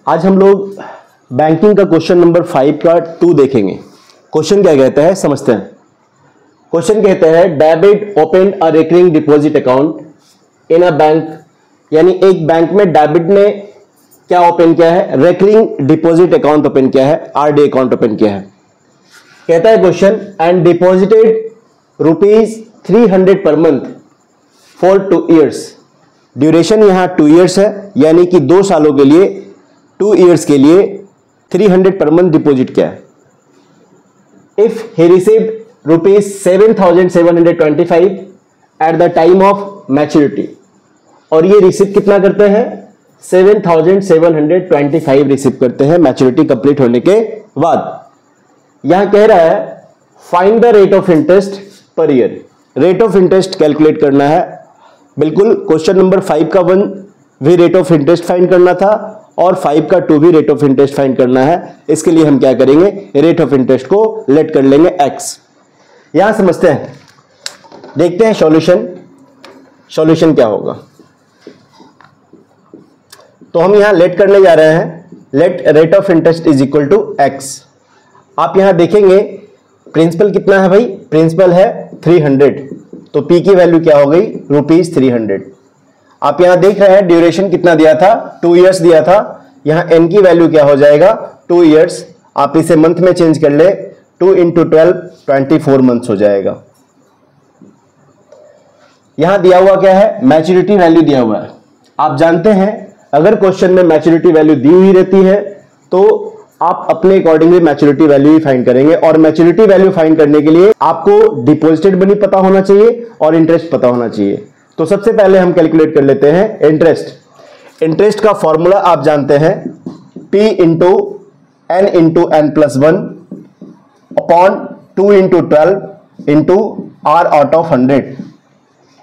आज हम लोग बैंकिंग का क्वेश्चन नंबर 5 का 2 देखेंगे। क्वेश्चन क्या कहता है समझते हैं। क्वेश्चन कहता है debit open a recurring deposit account in a bank, यानी एक बैंक में डेबिट ने क्या ओपन किया है, रिकरिंग डिपॉजिट अकाउंट ओपन किया है, आरडी अकाउंट ओपन किया है। कहता है question and deposited ₹300 per month for 2 years। Duration यहां 2 years है, यानी कि 2 सालों के लिए 2 years के लिए 300 पर मंथ डिपॉजिट किया है। If he received ₹7,725 at the time of maturity, और ये रिसीव कितना करते हैं, 7,725 रिसीव करते हैं मैच्योरिटी कंप्लीट होने के बाद। यहां कह रहा है find the rate of interest per year. Rate of interest calculate करना है। बिल्कुल क्वेश्चन नंबर 5 का 1 भी रेट ऑफ इंटरेस्ट फाइंड करना था और 5 का 2 भी रेट ऑफ इंटरेस्ट फाइंड करना है। इसके लिए हम क्या करेंगे, रेट ऑफ इंटरेस्ट को लेट कर लेंगे x। यहां समझते हैं, देखते हैं सॉल्यूशन क्या होगा। तो हम यहां लेट करने जा रहे हैं, let rate of interest is equal to x। आप यहां देखेंगे प्रिंसिपल कितना है भाई, प्रिंसिपल है 300, तो p की वैल्यू क्या हो गई, ₹300। आप यहां देख रहे हैं ड्यूरेशन कितना दिया था, 2 years दिया था। यहां n की वैल्यू क्या हो जाएगा, 2 years। आप इसे मंथ में चेंज कर ले, 2 × 12 24 मंथ्स हो जाएगा। यहां दिया हुआ क्या है, मैच्योरिटी वैल्यू दिया हुआ है। आप जानते हैं अगर क्वेश्चन में मैच्योरिटी वैल्यू दी हुई रहती है तो आप अपने अकॉर्डिंगली मैच्योरिटी वैल्यू ही फाइंड करेंगे। और मैच्योरिटी वैल्यू फाइंड करने के लिए आपको डिपॉजिटेड मनी पता होना चाहिए और इंटरेस्ट पता होना चाहिए। तो सबसे पहले हम कैलकुलेट कर लेते हैं इंटरेस्ट। इंटरेस्ट का फॉर्मूला आप जानते हैं, P × n × n+1 upon 2 × 12 × R/100।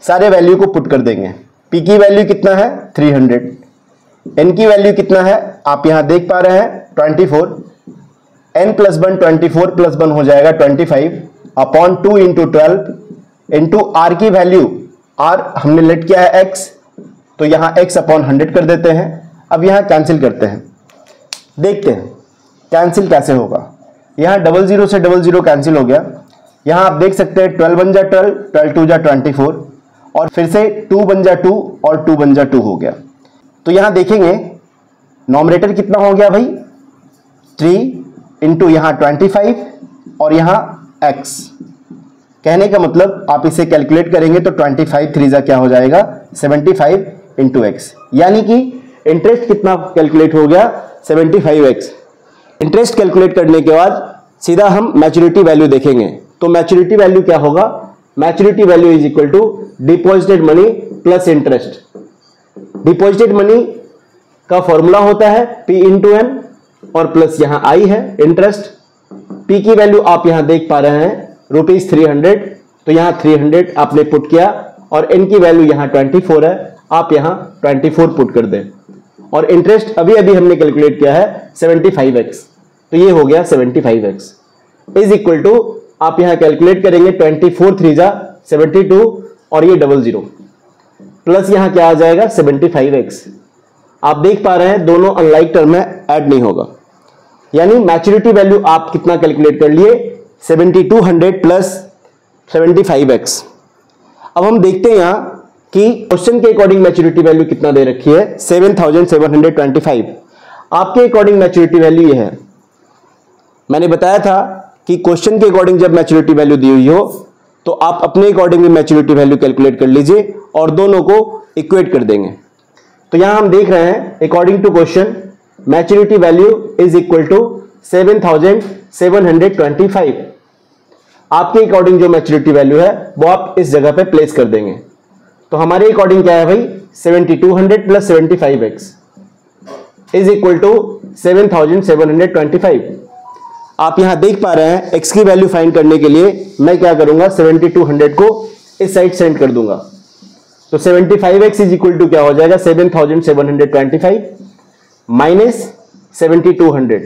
सारे वैल्यू को पुट कर देंगे। P की वैल्यू कितना है, 300। n की वैल्यू कितना है, आप यहां देख पा रहे हैं 24। n+1 24 + 1 हो जाएगा 25 अपॉन 2 × 12 इंटू r की वैल्यू, r हमने लेट किया है x, तो यहां x अपॉन 100 कर देते हैं। अब यहां कैंसिल करते हैं, देखते हैं कैंसिल कैसे होगा। यहां 00 से 00 कैंसिल हो गया। यहां आप देख सकते हैं 12 × 12, 12 × 2 = 24, और फिर से 2 × 2 और 2 × 2 हो गया। तो यहां देखेंगे नॉमिनेटर कितना हो गया भाई, 3 इंटू यहां 25 और यहां x। कहने का मतलब आप इसे कैलकुलेट करेंगे तो 25 3 क्या हो जाएगा, 75 इंटू x, यानी कि इंटरेस्ट कितना कैलकुलेट हो गया, 75x। इंटरेस्ट कैलकुलेट करने के बाद सीधा हम मैच्योरिटी वैल्यू देखेंगे। तो मैच्योरिटी वैल्यू क्या होगा, maturity value is equal to deposited money plus interest. Deposited money का फॉर्मूला होता है P × n और प्लस यहां I है इंटरेस्ट। P की वैल्यू आप यहां देख पा रहे हैं ₹300, तो यहां 300 आपने पुट किया और n की वैल्यू यहां 24 है, आप यहां 24 पुट कर दें। और इंटरेस्ट अभी अभी हमने कैलकुलेट किया है 75x, तो ये हो गया 75x इज इक्वल टू, आप यहां कैलकुलेट करेंगे 24 3 = 72 और ये 00 प्लस यहां क्या आ जाएगा 75x। आप देख पा रहे हैं दोनों अनलाइक टर्म में ऐड नहीं होगा, यानी मैच्योरिटी वैल्यू आप कितना कैलकुलेट कर लिए, 7200 प्लस 75x। अब हम देखते हैं यहां कि क्वेश्चन के अकॉर्डिंग मैच्योरिटी वैल्यू कितना दे रखी है, 7,725। आपके अकॉर्डिंग मैच्योरिटी वैल्यू ये है। मैंने बताया था कि क्वेश्चन के अकॉर्डिंग जब मैच्योरिटी वैल्यू दी हुई हो तो आप अपने अकॉर्डिंग मैच्योरिटी वैल्यू कैलकुलेट कर लीजिए और दोनों को इक्वेट कर देंगे। तो यहां हम देख रहे हैं according to question maturity value is equal to 7,725। आपके अकॉर्डिंग जो मैच्योरिटी वैल्यू है वो आप इस जगह पे प्लेस कर देंगे। तो हमारे अकॉर्डिंग क्या है भाई, 7200 plus 75x is equal to 7,725। आप यहां देख पा रहे हैं x की वैल्यू फाइंड करने के लिए मैं क्या करूंगा, 7200 को इस साइड सेंड कर दूंगा। तो 75x इज इक्वल टू क्या हो जाएगा, 7,725 माइनस 7200।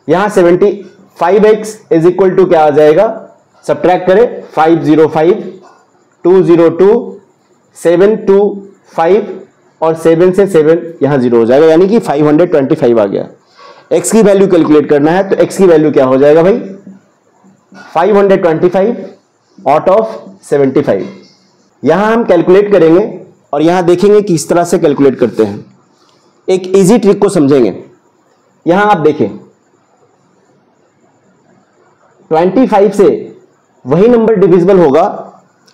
यहां 75x इज इक्वल टू क्या आ जाएगा, सब्ट्रैक्ट करें 505 202 725 और 7 से 7 यहां 0 हो जाएगा, यानी कि 525 आ गया। x की वैल्यू कैलकुलेट करना है तो x की वैल्यू क्या हो जाएगा भाई, 525 आउट ऑफ 75। यहां हम कैलकुलेट करेंगे और यहां देखेंगे किस तरह से कैलकुलेट करते हैं। एक इजी ट्रिक को समझेंगे। यहां आप देखें 25 से वही नंबर डिविजिबल होगा,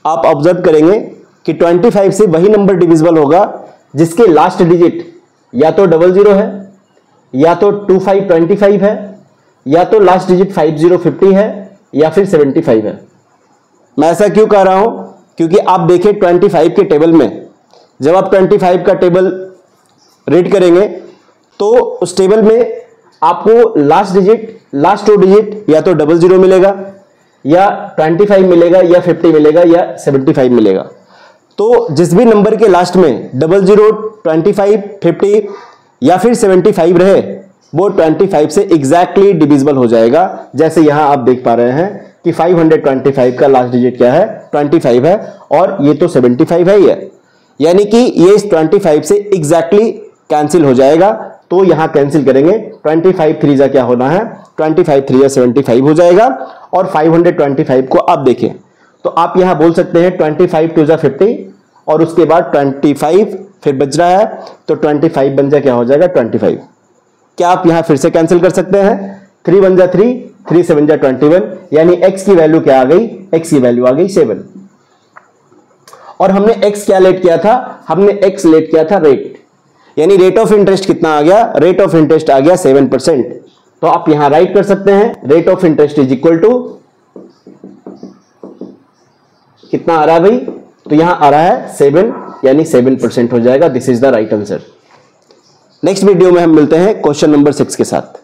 आप ऑब्जर्व करेंगे कि 25 से वही नंबर डिविजिबल होगा जिसके लास्ट डिजिट या तो 00 है, या तो 2525 है, या तो लास्ट डिजिट 5050 है, या फिर 75 है। मैं ऐसा क्यों कह रहा हूं, क्योंकि आप देखें 25 के टेबल में, जब आप 25 का टेबल रीड करेंगे तो उस टेबल में आपको लास्ट डिजिट, लास्ट 2 डिजिट या तो 00 मिलेगा, या 25 मिलेगा, या 50 मिलेगा, या 75 मिलेगा। तो जिस भी नंबर के लास्ट में 00, 25, 50 या फिर 75 रहे, वो 25 से एग्जैक्टली डिविजिबल हो जाएगा। जैसे यहां आप देख पा रहे हैं कि 525 का लास्ट डिजिट क्या है, 25 है, और ये तो 75 है ही है, यानी कि ये इस 25 से एग्जैक्टली कैंसिल हो जाएगा। तो यहां कैंसिल करेंगे, 25 3 जा क्या होना है, 25 3 जा 75 हो जाएगा। और 525 को आप देखें तो आप यहां बोल सकते हैं 25 2 जा 50, और उसके बाद 25 फिर बच रहा है, तो 25 बन जा क्या हो जाएगा 25। क्या आप यहां फिर से कैंसिल कर सकते हैं, 3 1 जा 3, 3 7 जा 21, यानी x की वैल्यू क्या आ गई, x की वैल्यू आ गई 7। और हमने x क्या लेट किया था, हमने x लेट किया था रेट, यानी रेट ऑफ इंटरेस्ट कितना आ गया, रेट ऑफ इंटरेस्ट आ गया 7%। तो आप यहां राइट कर सकते हैं rate of interest is equal to कितना आ रहा है भाई, तो यहां आ रहा है 7, यानी 7% हो जाएगा। This is the right answer. Next video में हम मिलते हैं क्वेश्चन नंबर 6 के साथ।